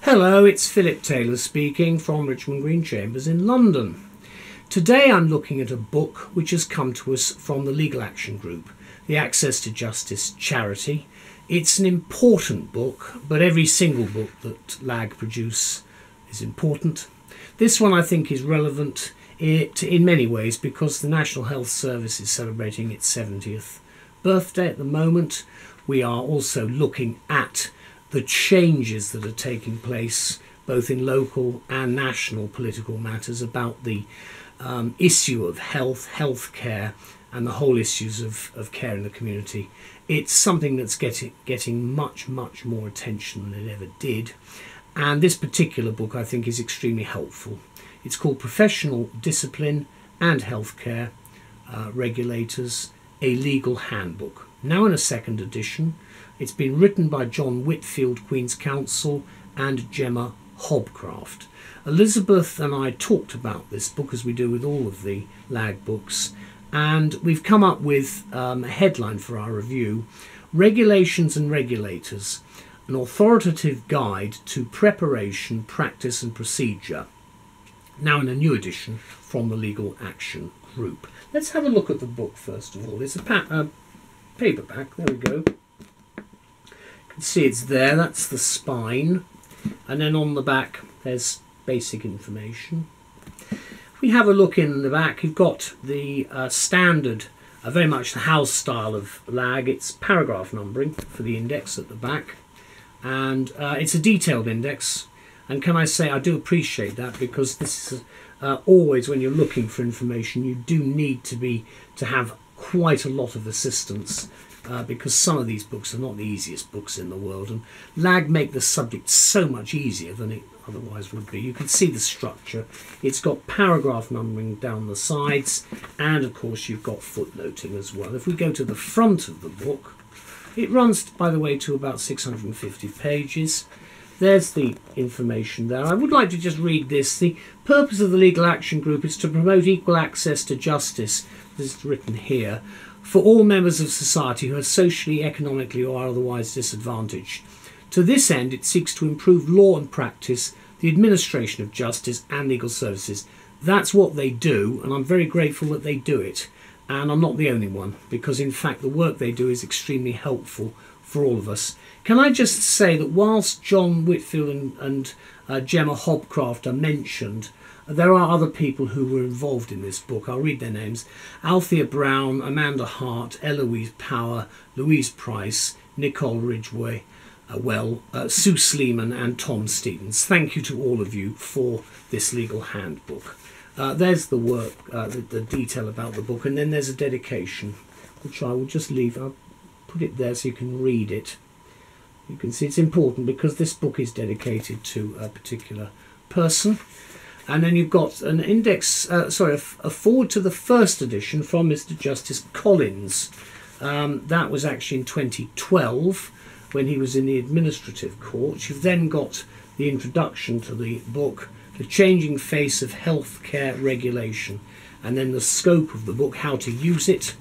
Hello, it's Philip Taylor speaking from Richmond Green Chambers in London. Today I'm looking at a book which has come to us from the Legal Action Group, the Access to Justice charity. It's an important book, but every single book that LAG produce is important. This one I think is relevant in many ways because the National Health Service is celebrating its 70th birthday at the moment. We are also looking at the changes that are taking place both in local and national political matters about the issue of healthcare and the whole issues of care in the community. It's something that's getting much more attention than it ever did, and this particular book I think is extremely helpful. It's called Professional Discipline and Healthcare Regulators, a Legal Handbook. Now in a second edition. It's been written by John Whitfield, Queen's Counsel, and Gemma, Hobcraft. Elizabeth and I talked about this book, as we do with all of the LAG books, and we've come up with a headline for our review: Regulations and Regulators, an authoritative guide to preparation, practice and procedure. Now in a new edition from the Legal Action Group. Let's have a look at the book first of all. It's a paperback, there we go. You can see it's there, that's the spine, and then on the back there's basic information. If we have a look in the back, you've got the standard, very much the house style of LAG. It's paragraph numbering for the index at the back, and it's a detailed index, and can I say I do appreciate that, because this is always when you're looking for information you do need to have quite a lot of assistance, because some of these books are not the easiest books in the world, and LAG make the subject so much easier than it otherwise would be. You can see the structure. It's got paragraph numbering down the sides, and of course you've got footnoting as well. If we go to the front of the book, it runs, by the way, to about 650 pages. There's the information there. I would like to just read this. The purpose of the Legal Action Group is to promote equal access to justice, this is written here, for all members of society who are socially, economically or otherwise disadvantaged. To this end, it seeks to improve law and practice, the administration of justice and legal services. That's what they do, and I'm very grateful that they do it. And I'm not the only one, because in fact the work they do is extremely helpful for all of us. Can I just say that whilst John Whitfield and Gemma Hobcraft are mentioned, there are other people who were involved in this book. I'll read their names: Althea Brown, Amanda Hart, Eloise Power, Louise Price, Nicole Ridgway, Sue Sleeman and Tom Stevens. Thank you to all of you for this legal handbook. There's the work, the detail about the book, and then there's a dedication, which I will just leave. I'll put it there so you can read it. You can see it's important because this book is dedicated to a particular person. And then you've got an index, a forward to the first edition from Mr. Justice Collins. That was actually in 2012 when he was in the administrative court. You've then got the introduction to the book, The Changing Face of Healthcare Regulation, and then the scope of the book, how to use it,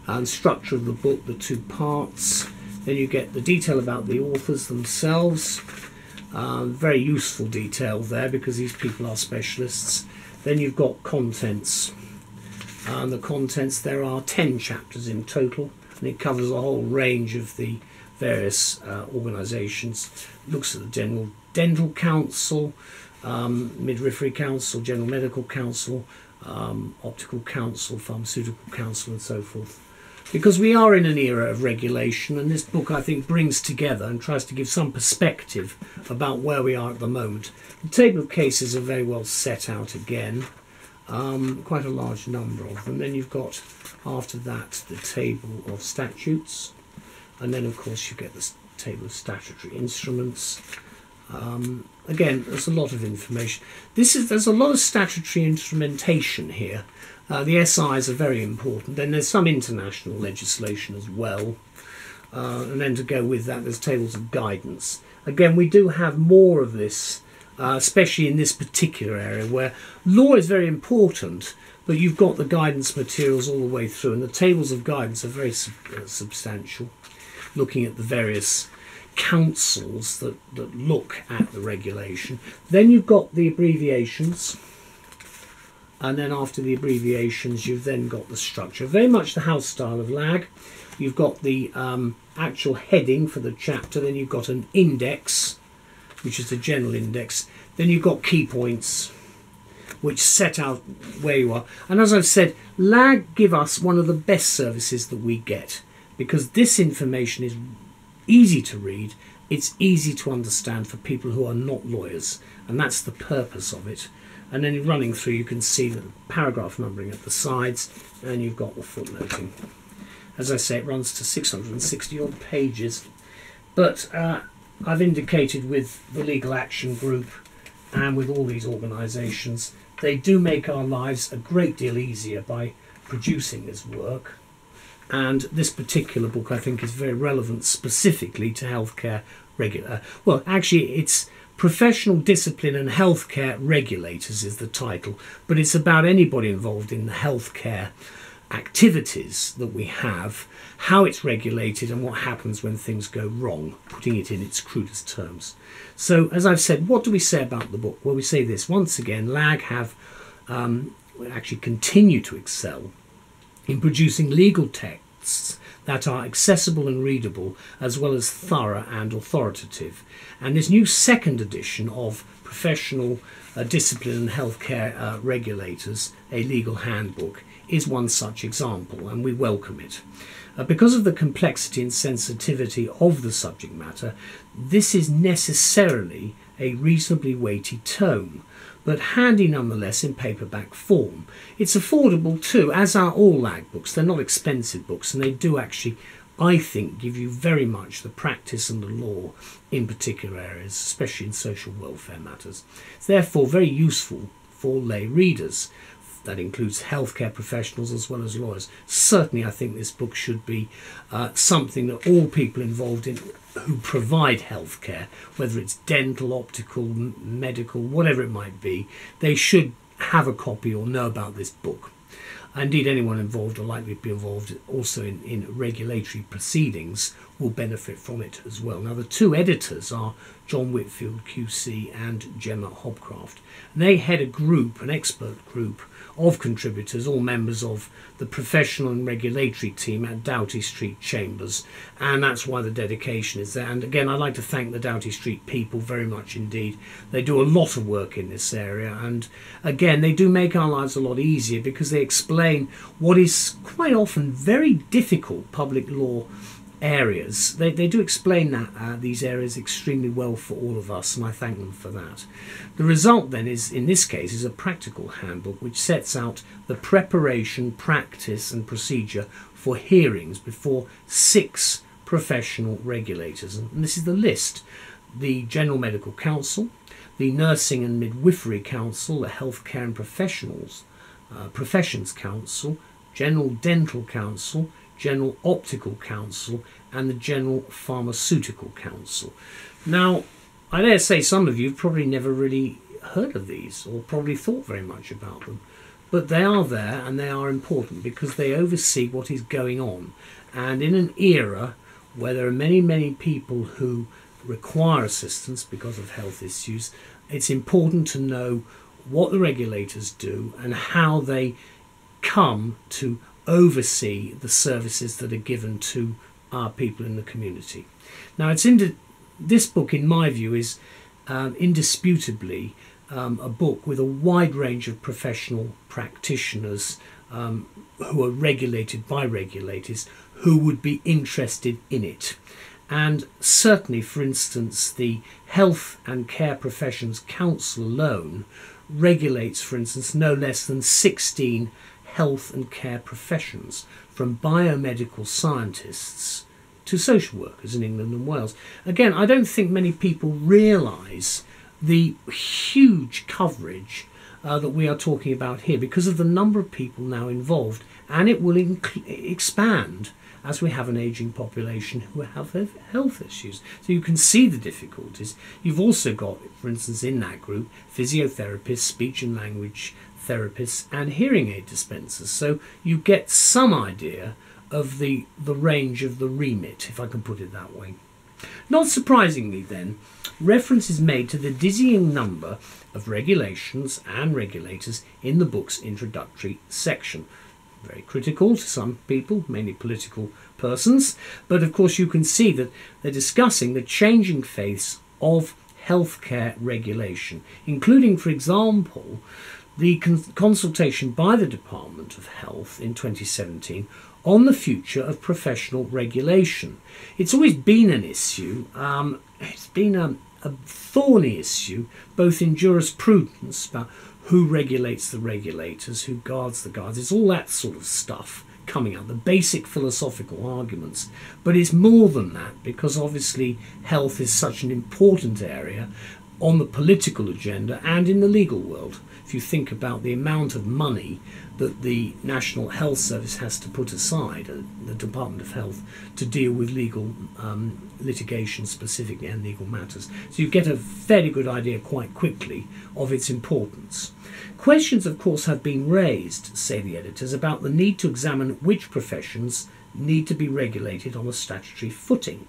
and structure of the book, the two parts. Then you get the detail about the authors themselves. Very useful detail there because these people are specialists. Then you've got contents. The contents, there are 10 chapters in total, and it covers a whole range of the various organisations. Looks at the General Dental Council, Midwifery Council, General Medical Council, Optical Council, Pharmaceutical Council and so forth. Because we are in an era of regulation, and this book I think brings together and tries to give some perspective about where we are at the moment. The table of cases are very well set out again, quite a large number of them. Then you've got after that the table of statutes, and then of course you get the table of statutory instruments. Again, there's a lot of information. There's a lot of statutory instrumentation here. The SIs are very important. Then there's some international legislation as well. And then to go with that, there's tables of guidance. Again, we do have more of this, especially in this particular area where law is very important, but you've got the guidance materials all the way through, and the tables of guidance are very substantial, looking at the various councils that look at the regulation. Then you've got the abbreviations, and then after the abbreviations you've then got the structure, very much the house style of LAG. You've got the actual heading for the chapter, then you've got an index, which is the general index, then you've got key points which set out where you are. And as I've said, LAG give us one of the best services that we get, because this information is easy to read, it's easy to understand for people who are not lawyers, and that's the purpose of it. And then running through, you can see the paragraph numbering at the sides, and you've got the footnoting. As I say, it runs to 660 odd pages, but I've indicated with the Legal Action Group and with all these organisations, they do make our lives a great deal easier by producing this work. And this particular book, I think, is very relevant specifically to healthcare well, actually, it's Professional Discipline and Healthcare Regulators is the title, but it's about anybody involved in the healthcare activities that we have, how it's regulated and what happens when things go wrong, putting it in its crudest terms. So, as I've said, what do we say about the book? Well, we say this. Once again, LAG have actually continue to excel in producing legal texts that are accessible and readable, as well as thorough and authoritative. And this new second edition of Professional Discipline and Healthcare Regulators, a Legal Handbook, is one such example, and we welcome it. Because of the complexity and sensitivity of the subject matter, this is necessarily a reasonably weighty tome, but handy nonetheless in paperback form. It's affordable too, as are all LAG books. They're not expensive books, and they do actually, I think, give you very much the practice and the law in particular areas, especially in social welfare matters. It's therefore very useful for lay readers. That includes healthcare professionals as well as lawyers. Certainly, I think this book should be something that all people involved in who provide healthcare, whether it's dental, optical, medical, whatever it might be, they should have a copy or know about this book. Indeed, anyone involved or likely to be involved also in regulatory proceedings will benefit from it as well. Now, the two editors are John Whitfield QC and Gemma Hobcraft. And they head a group, an expert group of contributors, all members of the professional and regulatory team at Doughty Street Chambers, and that's why the dedication is there. And again, I'd like to thank the Doughty Street people very much indeed. They do a lot of work in this area, and again, they do make our lives a lot easier because they explain what is quite often very difficult public law areas. They do explain that these areas extremely well for all of us, and I thank them for that. The result then is, in this case, is a practical handbook which sets out the preparation, practice and procedure for hearings before 6 professional regulators. And this is the list: the General Medical Council, the Nursing and Midwifery Council, the Healthcare and Professions Council, General Dental Council, General Optical Council and the General Pharmaceutical Council. Now, I dare say some of you have probably never really heard of these or probably thought very much about them, but they are there and they are important because they oversee what is going on. And in an era where there are many people who require assistance because of health issues, it's important to know what the regulators do and how they come to oversee the services that are given to our people in the community. Now, this book, in my view, is indisputably a book with a wide range of professional practitioners who are regulated by regulators who would be interested in it. And certainly, for instance, the Health and Care Professions Council alone regulates, for instance, no less than 16 health and care professions, from biomedical scientists to social workers in England and Wales. Again, I don't think many people realise the huge coverage that we are talking about here because of the number of people now involved, and it will expand as we have an ageing population who have health issues. So you can see the difficulties. You've also got, for instance, in that group, physiotherapists, speech and language therapists and hearing aid dispensers. So you get some idea of the range of the remit, if I can put it that way. Not surprisingly then, reference is made to the dizzying number of regulations and regulators in the book's introductory section. Very critical to some people, mainly political persons, but of course you can see that they're discussing the changing face of healthcare regulation, including, for example, the consultation by the Department of Health in 2017 on the future of professional regulation. It's always been an issue. It's been a thorny issue, both in jurisprudence about who regulates the regulators, who guards the guards. It's all that sort of stuff coming out, the basic philosophical arguments. But it's more than that, because obviously health is such an important area on the political agenda and in the legal world. If you think about the amount of money that the National Health Service has to put aside, the Department of Health, to deal with legal litigation specifically and legal matters. So you get a fairly good idea quite quickly of its importance. Questions, of course, have been raised, say the editors, about the need to examine which professions need to be regulated on a statutory footing,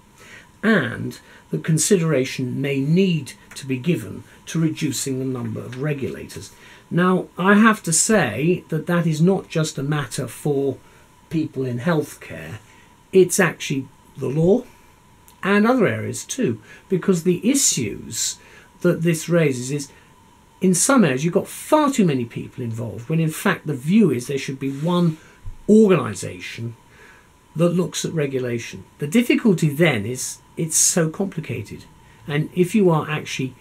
and the consideration may need to be given to reducing the number of regulators. Now, I have to say that that is not just a matter for people in healthcare, it's actually the law and other areas too, because the issues that this raises is, in some areas you've got far too many people involved, when in fact the view is there should be one organisation that looks at regulation. The difficulty then is it's so complicated, and if you are actually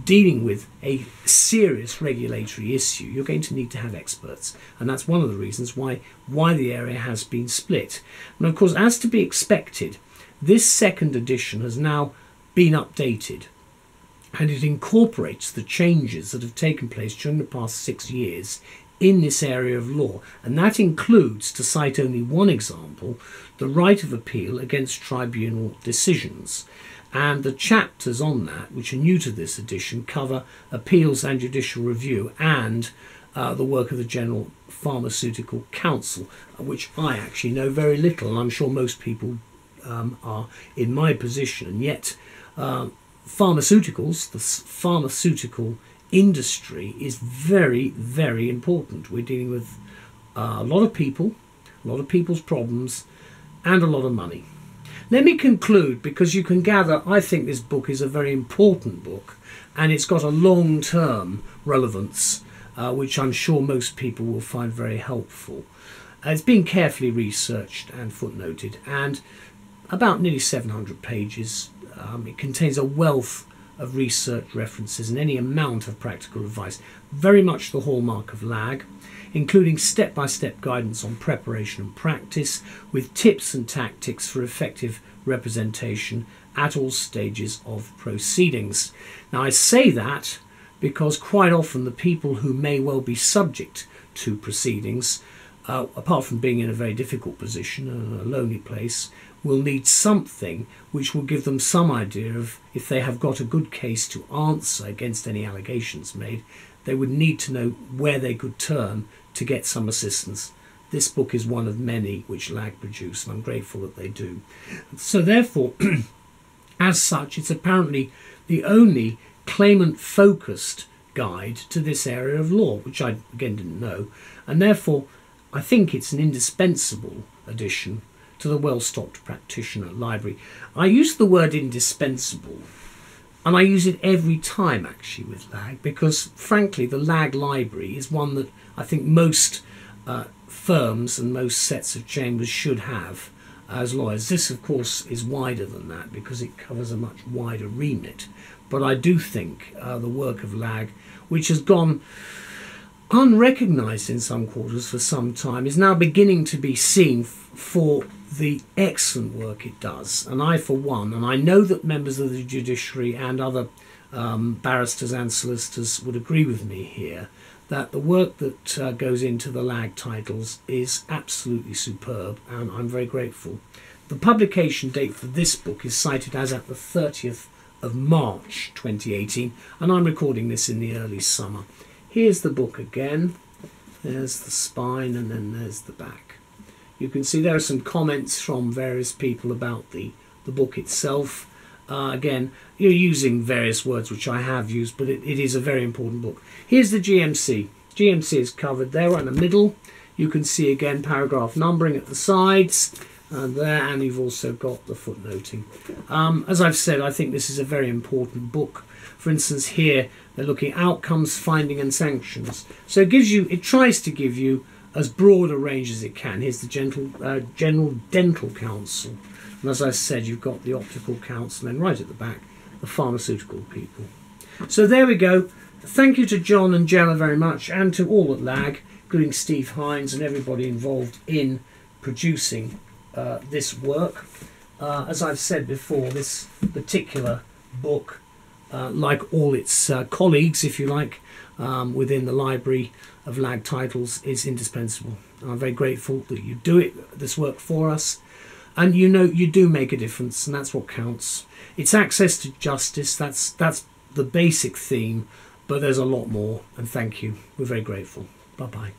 dealing with a serious regulatory issue, you're going to need to have experts, and that's one of the reasons why the area has been split. And of course, as to be expected, this second edition has now been updated, and it incorporates the changes that have taken place during the past 6 years in this area of law, and that includes, to cite only one example, the right of appeal against tribunal decisions. And the chapters on that, which are new to this edition, cover appeals and judicial review and the work of the General Pharmaceutical Council, which I actually know very little, and I'm sure most people are in my position. And yet pharmaceuticals, the pharmaceutical industry, is very, very important. We're dealing with a lot of people, a lot of people's problems, and a lot of money. Let me conclude, because you can gather I think this book is a very important book, and it's got a long-term relevance, which I'm sure most people will find very helpful. It's been carefully researched and footnoted, and about nearly 700 pages. It contains a wealth of research references and any amount of practical advice, very much the hallmark of LAG, including step-by-step guidance on preparation and practice, with tips and tactics for effective representation at all stages of proceedings. Now, I say that because quite often the people who may well be subject to proceedings, apart from being in a very difficult position and a lonely place, will need something which will give them some idea of, if they have got a good case to answer against any allegations made, they would need to know where they could turn to get some assistance. This book is one of many which LAG produce, and I'm grateful that they do. So therefore, as such, it's apparently the only claimant-focused guide to this area of law, which I again didn't know, and therefore I think it's an indispensable addition to the well-stocked practitioner library. I use the word indispensable, and I use it every time actually with LAG, because frankly the LAG library is one that I think most firms and most sets of chambers should have as lawyers. This of course is wider than that because it covers a much wider remit, but I do think the work of LAG, which has gone unrecognised in some quarters for some time, is now beginning to be seen for the excellent work it does. And I, for one, and I know that members of the judiciary and other barristers and solicitors would agree with me here, that the work that goes into the LAG titles is absolutely superb, and I'm very grateful. The publication date for this book is cited as at the 30th of March 2018, and I'm recording this in the early summer. Here's the book again. There's the spine, and then there's the back. You can see there are some comments from various people about the book itself. Again, you're using various words which I have used, but it is a very important book. Here's the GMC. GMC is covered there right in the middle. You can see again paragraph numbering at the sides there, and you've also got the footnoting. As I've said, I think this is a very important book. For instance, here they're looking at outcomes, finding and sanctions. So it tries to give you as broad a range as it can. Here's the General Dental Council. And as I said, you've got the Optical Council, and then right at the back, the pharmaceutical people. So there we go. Thank you to John and Gemma very much, and to all at LAG, including Steve Hines and everybody involved in producing this work. As I've said before, this particular book, like all its colleagues, if you like, within the library of LAG titles, is indispensable. And I'm very grateful that you do this work for us. And you know you do make a difference, and that's what counts. It's access to justice, that's the basic theme, but there's a lot more, and thank you. We're very grateful. Bye-bye.